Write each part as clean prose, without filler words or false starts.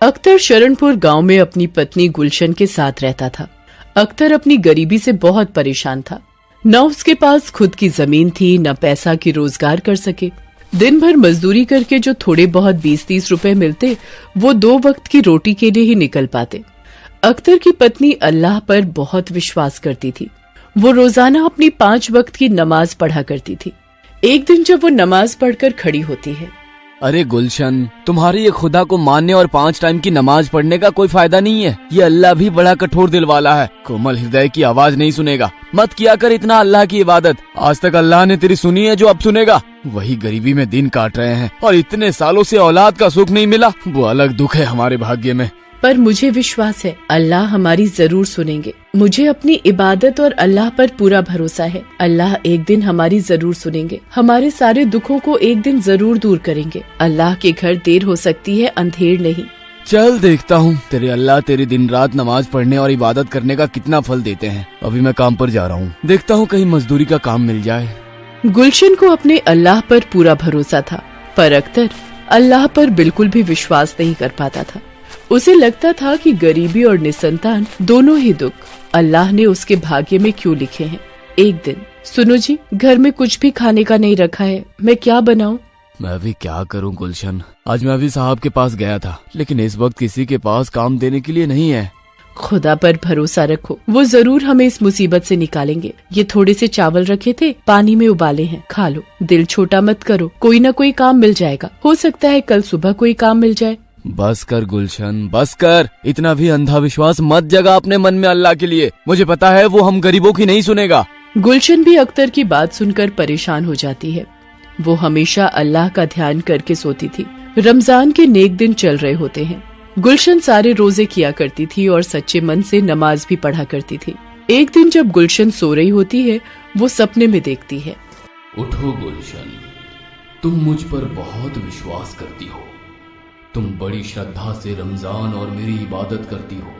अख्तर शरणपुर गांव में अपनी पत्नी गुलशन के साथ रहता था। अख्तर अपनी गरीबी से बहुत परेशान था। न उसके पास खुद की जमीन थी, न पैसा की रोजगार कर सके। दिन भर मजदूरी करके जो थोड़े बहुत 20-30 रुपए मिलते, वो 2 वक्त की रोटी के लिए ही निकल पाते। अख्तर की पत्नी अल्लाह पर बहुत विश्वास करती थी। वो रोजाना अपनी 5 वक्त की नमाज पढ़ा करती थी। एक दिन जब वो नमाज पढ़कर खड़ी होती है, अरे गुलशन, तुम्हारे ये खुदा को मानने और 5 टाइम की नमाज पढ़ने का कोई फायदा नहीं है। ये अल्लाह भी बड़ा कठोर दिल वाला है, कोमल हृदय की आवाज नहीं सुनेगा। मत किया कर इतना अल्लाह की इबादत। आज तक अल्लाह ने तेरी सुनी है जो अब सुनेगा। वही गरीबी में दिन काट रहे हैं और इतने सालों से औलाद का सुख नहीं मिला, वो अलग दुख है हमारे भाग्य में। पर मुझे विश्वास है अल्लाह हमारी जरूर सुनेंगे। मुझे अपनी इबादत और अल्लाह पर पूरा भरोसा है। अल्लाह एक दिन हमारी जरूर सुनेंगे, हमारे सारे दुखों को एक दिन जरूर दूर करेंगे। अल्लाह के घर देर हो सकती है, अंधेर नहीं। चल देखता हूँ तेरे अल्लाह तेरी दिन रात नमाज पढ़ने और इबादत करने का कितना फल देते हैं। अभी मैं काम पर जा रहा हूँ, देखता हूँ कहीं मजदूरी का काम मिल जाए। गुलशन को अपने अल्लाह पर पूरा भरोसा था, पर अख्तर अल्लाह पर बिल्कुल भी विश्वास नहीं कर पाता था। उसे लगता था कि गरीबी और निसंतान दोनों ही दुख अल्लाह ने उसके भाग्य में क्यों लिखे हैं। एक दिन, सुनो जी, घर में कुछ भी खाने का नहीं रखा है, मैं क्या बनाऊं? मैं भी क्या करूं गुलशन, आज मैं अभी साहब के पास गया था, लेकिन इस वक्त किसी के पास काम देने के लिए नहीं है। खुदा पर भरोसा रखो, वो जरूर हमें इस मुसीबत से निकालेंगे। ये थोड़े से चावल रखे थे, पानी में उबाले हैं, खा लो। दिल छोटा मत करो, कोई न कोई काम मिल जाएगा। हो सकता है कल सुबह कोई काम मिल जाए। बस कर गुलशन, बस कर। इतना भी अंधा विश्वास मत जगा अपने मन में अल्लाह के लिए। मुझे पता है वो हम गरीबों की नहीं सुनेगा। गुलशन भी अख्तर की बात सुनकर परेशान हो जाती है। वो हमेशा अल्लाह का ध्यान करके सोती थी। रमजान के नेक दिन चल रहे होते हैं। गुलशन सारे रोजे किया करती थी और सच्चे मन से नमाज भी पढ़ा करती थी। एक दिन जब गुलशन सो रही होती है, वो सपने में देखती है, उठो गुलशन, तुम मुझ पर बहुत विश्वास करती हो। तुम बड़ी श्रद्धा से रमजान और मेरी इबादत करती हो।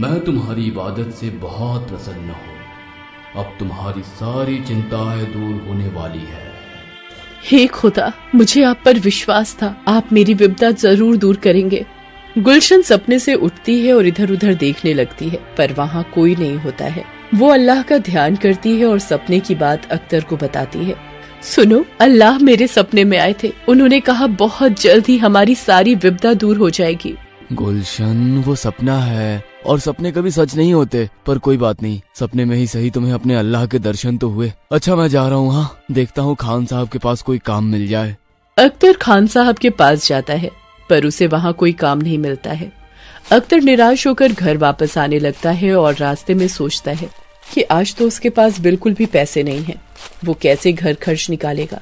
मैं तुम्हारी इबादत से बहुत प्रसन्न हूँ। अब तुम्हारी सारी चिंताएं दूर होने वाली है। हे खुदा, मुझे आप पर विश्वास था, आप मेरी विपदा जरूर दूर करेंगे। गुलशन सपने से उठती है और इधर उधर देखने लगती है, पर वहाँ कोई नहीं होता है। वो अल्लाह का ध्यान करती है और सपने की बात अख्तर को बताती है। सुनो, अल्लाह मेरे सपने में आए थे। उन्होंने कहा बहुत जल्द ही हमारी सारी विपदा दूर हो जाएगी। गुलशन, वो सपना है और सपने कभी सच नहीं होते, पर कोई बात नहीं, सपने में ही सही तुम्हें अपने अल्लाह के दर्शन तो हुए। अच्छा मैं जा रहा हूँ, हाँ, देखता हूँ खान साहब के पास कोई काम मिल जाए। अख्तर खान साहब के पास जाता है, पर उसे वहाँ कोई काम नहीं मिलता है। अख्तर निराश होकर घर वापस आने लगता है और रास्ते में सोचता है कि आज तो उसके पास बिल्कुल भी पैसे नहीं हैं। वो कैसे घर खर्च निकालेगा।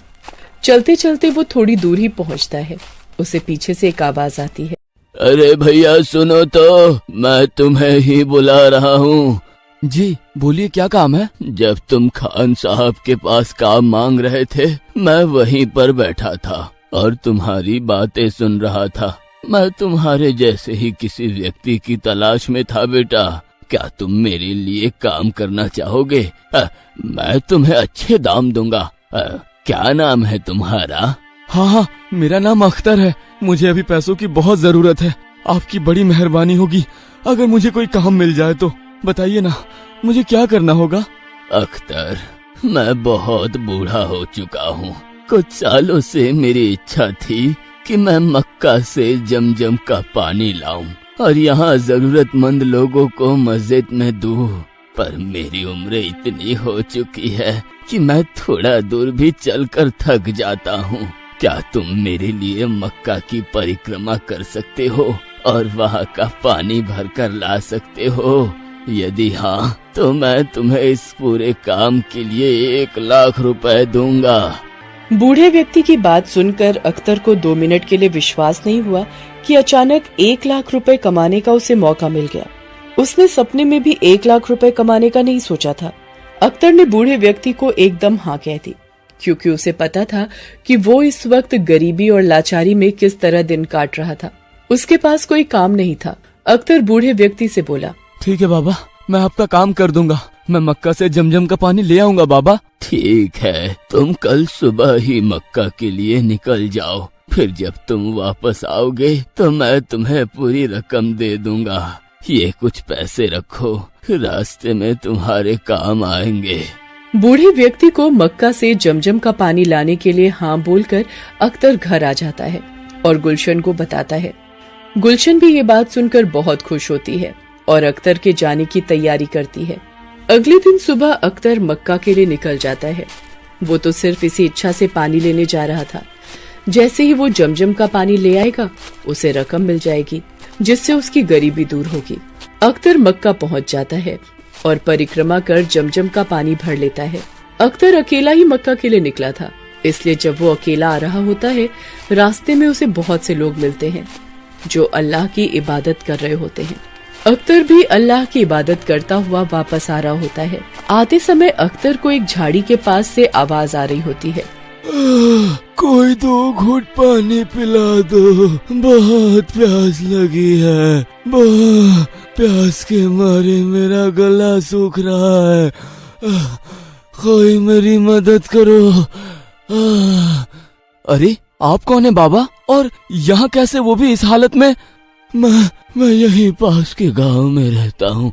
चलते चलते वो थोड़ी दूर ही पहुंचता है। उसे पीछे से एक आवाज आती है, अरे भैया सुनो तो, मैं तुम्हें ही बुला रहा हूँ। जी बोलिए, क्या काम है? जब तुम खान साहब के पास काम मांग रहे थे, मैं वहीं पर बैठा था और तुम्हारी बातें सुन रहा था। मैं तुम्हारे जैसे ही किसी व्यक्ति की तलाश में था बेटा। क्या तुम मेरे लिए काम करना चाहोगे? मैं तुम्हें अच्छे दाम दूंगा। क्या नाम है तुम्हारा? हाँ हाँ, मेरा नाम अख्तर है। मुझे अभी पैसों की बहुत जरूरत है। आपकी बड़ी मेहरबानी होगी अगर मुझे कोई काम मिल जाए तो। बताइए ना, मुझे क्या करना होगा? अख्तर, मैं बहुत बूढ़ा हो चुका हूँ। कुछ सालों से मेरी इच्छा थी कि मैं मक्का से जमजम का पानी लाऊं और यहाँ जरूरतमंद लोगों को मस्जिद में दूं, पर मेरी उम्र इतनी हो चुकी है कि मैं थोड़ा दूर भी चलकर थक जाता हूँ। क्या तुम मेरे लिए मक्का की परिक्रमा कर सकते हो और वहाँ का पानी भरकर ला सकते हो? यदि हाँ, तो मैं तुम्हें इस पूरे काम के लिए 1 लाख रुपए दूंगा। बूढ़े व्यक्ति की बात सुनकर अख्तर को 2 मिनट के लिए विश्वास नहीं हुआ कि अचानक 1 लाख रुपए कमाने का उसे मौका मिल गया। उसने सपने में भी 1 लाख रुपए कमाने का नहीं सोचा था। अख्तर ने बूढ़े व्यक्ति को एकदम हाँ कह दी, क्योंकि उसे पता था कि वो इस वक्त गरीबी और लाचारी में किस तरह दिन काट रहा था। उसके पास कोई काम नहीं था। अख्तर बूढ़े व्यक्ति से बोला, ठीक है बाबा, मैं आपका काम कर दूंगा। मैं मक्का से जमजम का पानी ले आऊंगा बाबा। ठीक है, तुम कल सुबह ही मक्का के लिए निकल जाओ। फिर जब तुम वापस आओगे तो मैं तुम्हें पूरी रकम दे दूंगा। ये कुछ पैसे रखो, रास्ते में तुम्हारे काम आएंगे। बूढ़े व्यक्ति को मक्का से जमजम का पानी लाने के लिए हाँ बोलकर अख्तर घर आ जाता है और गुलशन को बताता है। गुलशन भी ये बात सुनकर बहुत खुश होती है और अख्तर के जाने की तैयारी करती है। अगले दिन सुबह अख्तर मक्का के लिए निकल जाता है। वो तो सिर्फ इसी इच्छा से पानी लेने जा रहा था। जैसे ही वो जमजम का पानी ले आएगा, उसे रकम मिल जाएगी जिससे उसकी गरीबी दूर होगी। अख्तर मक्का पहुंच जाता है और परिक्रमा कर जमजम का पानी भर लेता है। अख्तर अकेला ही मक्का के लिए निकला था, इसलिए जब वो अकेला आ रहा होता है, रास्ते में उसे बहुत से लोग मिलते हैं जो अल्लाह की इबादत कर रहे होते हैं। अख्तर भी अल्लाह की इबादत करता हुआ वापस आ रहा होता है। आते समय अख्तर को एक झाड़ी के पास से आवाज आ रही होती है, कोई 2 घूंट पानी पिला दो, बहुत प्यास लगी है। प्यास के मारे मेरा गला सूख रहा है। कोई मेरी मदद करो। अरे आप कौन है बाबा, और यहाँ कैसे, वो भी इस हालत में? मैं यहीं पास के गांव में रहता हूँ।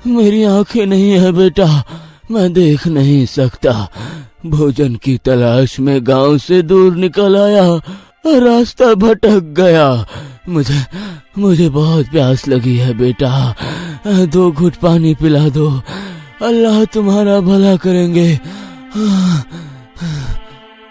मेरी आंखें नहीं है बेटा, मैं देख नहीं सकता। भोजन की तलाश में गांव से दूर निकल आया, रास्ता भटक गया। मुझे बहुत प्यास लगी है बेटा, 2 घूंट पानी पिला दो, अल्लाह तुम्हारा भला करेंगे।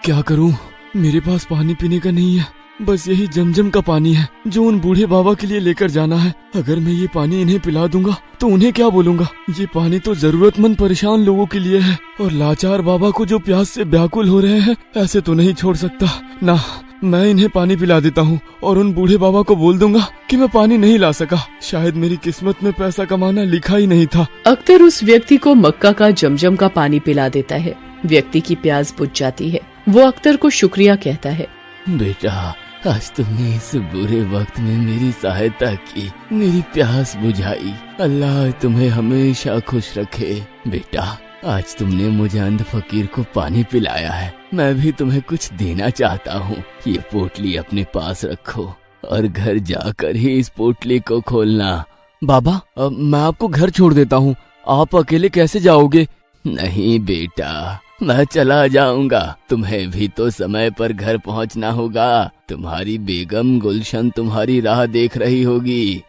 क्या करूं, मेरे पास पानी पीने का नहीं है, बस यही जमजम का पानी है जो उन बूढ़े बाबा के लिए लेकर जाना है। अगर मैं ये पानी इन्हें पिला दूंगा तो उन्हें क्या बोलूंगा? ये पानी तो जरूरतमंद परेशान लोगों के लिए है, और लाचार बाबा को जो प्यास से व्याकुल हो रहे हैं, ऐसे तो नहीं छोड़ सकता ना। मैं इन्हें पानी पिला देता हूँ और उन बूढ़े बाबा को बोल दूंगा कि मैं पानी नहीं ला सका। शायद मेरी किस्मत में पैसा कमाना लिखा ही नहीं था। अख्तर उस व्यक्ति को मक्का का जमजम का पानी पिला देता है। व्यक्ति की प्यास बुझ जाती है। वो अख्तर को शुक्रिया कहता है, बेटा आज तुमने इस बुरे वक्त में मेरी सहायता की, मेरी प्यास बुझाई। अल्लाह तुम्हें हमेशा खुश रखे। बेटा आज तुमने मुझे अंध फकीर को पानी पिलाया है, मैं भी तुम्हें कुछ देना चाहता हूँ। ये पोटली अपने पास रखो और घर जाकर ही इस पोटली को खोलना। बाबा मैं आपको घर छोड़ देता हूँ, आप अकेले कैसे जाओगे? नहीं बेटा, मैं चला जाऊंगा, तुम्हें भी तो समय पर घर पहुंचना होगा। तुम्हारी बेगम गुलशन तुम्हारी राह देख रही होगी।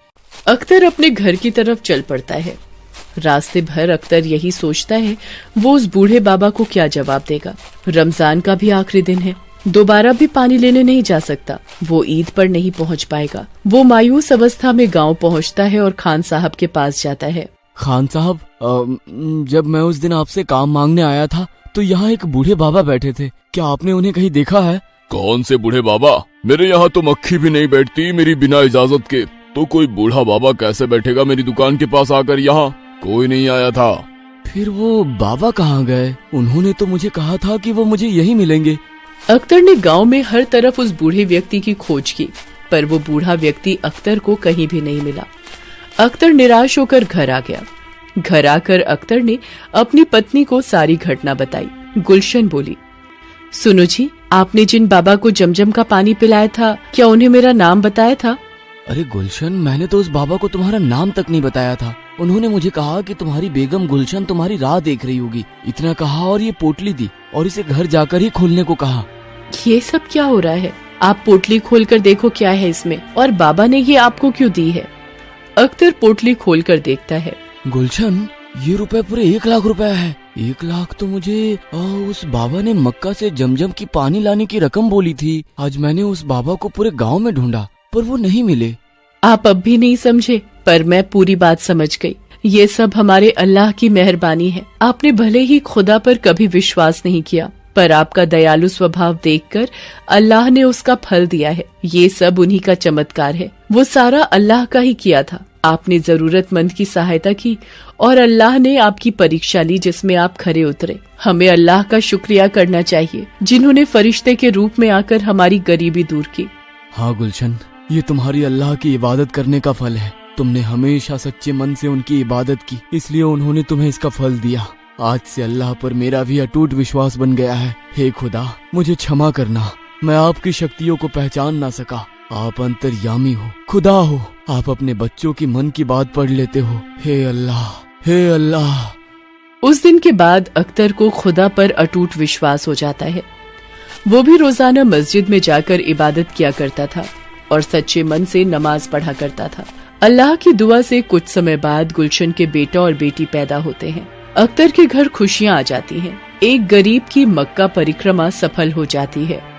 अख्तर अपने घर की तरफ चल पड़ता है। रास्ते भर अख्तर यही सोचता है वो उस बूढ़े बाबा को क्या जवाब देगा। रमजान का भी आखिरी दिन है, दोबारा भी पानी लेने नहीं जा सकता। वो ईद पर नहीं पहुंच पाएगा। वो मायूस अवस्था में गांव पहुंचता है और खान साहब के पास जाता है। खान साहब, जब मैं उस दिन आपसे काम मांगने आया था तो यहाँ एक बूढ़े बाबा बैठे थे, क्या आपने उन्हें कहीं देखा है? कौन से बूढ़े बाबा? मेरे यहाँ तो मक्खी भी नहीं बैठती मेरी बिना इजाजत के, तो कोई बूढ़ा बाबा कैसे बैठेगा मेरी दुकान के पास आकर? यहाँ कोई नहीं आया था। फिर वो बाबा कहाँ गए? उन्होंने तो मुझे कहा था कि वो मुझे यही मिलेंगे। अख्तर ने गांव में हर तरफ उस बूढ़े व्यक्ति की खोज की, पर वो बूढ़ा व्यक्ति अख्तर को कहीं भी नहीं मिला। अख्तर निराश होकर घर आ गया। घर आकर अख्तर ने अपनी पत्नी को सारी घटना बताई। गुलशन बोली, सुनो जी, आपने जिन बाबा को जमजम का पानी पिलाया था, क्या उन्हें मेरा नाम बताया था? अरे गुलशन, मैंने तो उस बाबा को तुम्हारा नाम तक नहीं बताया था। उन्होंने मुझे कहा कि तुम्हारी बेगम गुलशन तुम्हारी राह देख रही होगी, इतना कहा और ये पोटली दी और इसे घर जाकर ही खोलने को कहा। ये सब क्या हो रहा है? आप पोटली खोलकर देखो क्या है इसमें, और बाबा ने ये आपको क्यों दी है? अख्तर पोटली खोलकर देखता है। गुलशन, ये रुपए पूरे 1 लाख रुपए है। 1 लाख तो मुझे उस बाबा ने मक्का से जमजम की पानी लाने की रकम बोली थी। आज मैंने उस बाबा को पूरे गांव में ढूंढा पर वो नहीं मिले। आप अब भी नहीं समझे, पर मैं पूरी बात समझ गई। ये सब हमारे अल्लाह की मेहरबानी है। आपने भले ही खुदा पर कभी विश्वास नहीं किया, पर आपका दयालु स्वभाव देखकर अल्लाह ने उसका फल दिया है। ये सब उन्हीं का चमत्कार है। वो सारा अल्लाह का ही किया था। आपने जरूरतमंद की सहायता की और अल्लाह ने आपकी परीक्षा ली जिसमें आप खरे उतरे। हमें अल्लाह का शुक्रिया करना चाहिए जिन्होंने फरिश्ते के रूप में आकर हमारी गरीबी दूर की। हाँ गुलशन, ये तुम्हारी अल्लाह की इबादत करने का फल है। तुमने हमेशा सच्चे मन से उनकी इबादत की, इसलिए उन्होंने तुम्हें इसका फल दिया। आज से अल्लाह पर मेरा भी अटूट विश्वास बन गया है। हे खुदा, मुझे क्षमा करना। मैं आपकी शक्तियों को पहचान ना सका। आप अंतर्यामी हो, खुदा हो। आप अपने बच्चों की मन की बात पढ़ लेते हो। हे अल्लाह, हे अल्लाह। उस दिन के बाद अख्तर को खुदा पर अटूट विश्वास हो जाता है। वो भी रोजाना मस्जिद में जाकर इबादत किया करता था और सच्चे मन से नमाज पढ़ा करता था। अल्लाह की दुआ से कुछ समय बाद गुलशन के बेटा और बेटी पैदा होते हैं। अख्तर के घर खुशियां आ जाती हैं। एक गरीब की मक्का परिक्रमा सफल हो जाती है।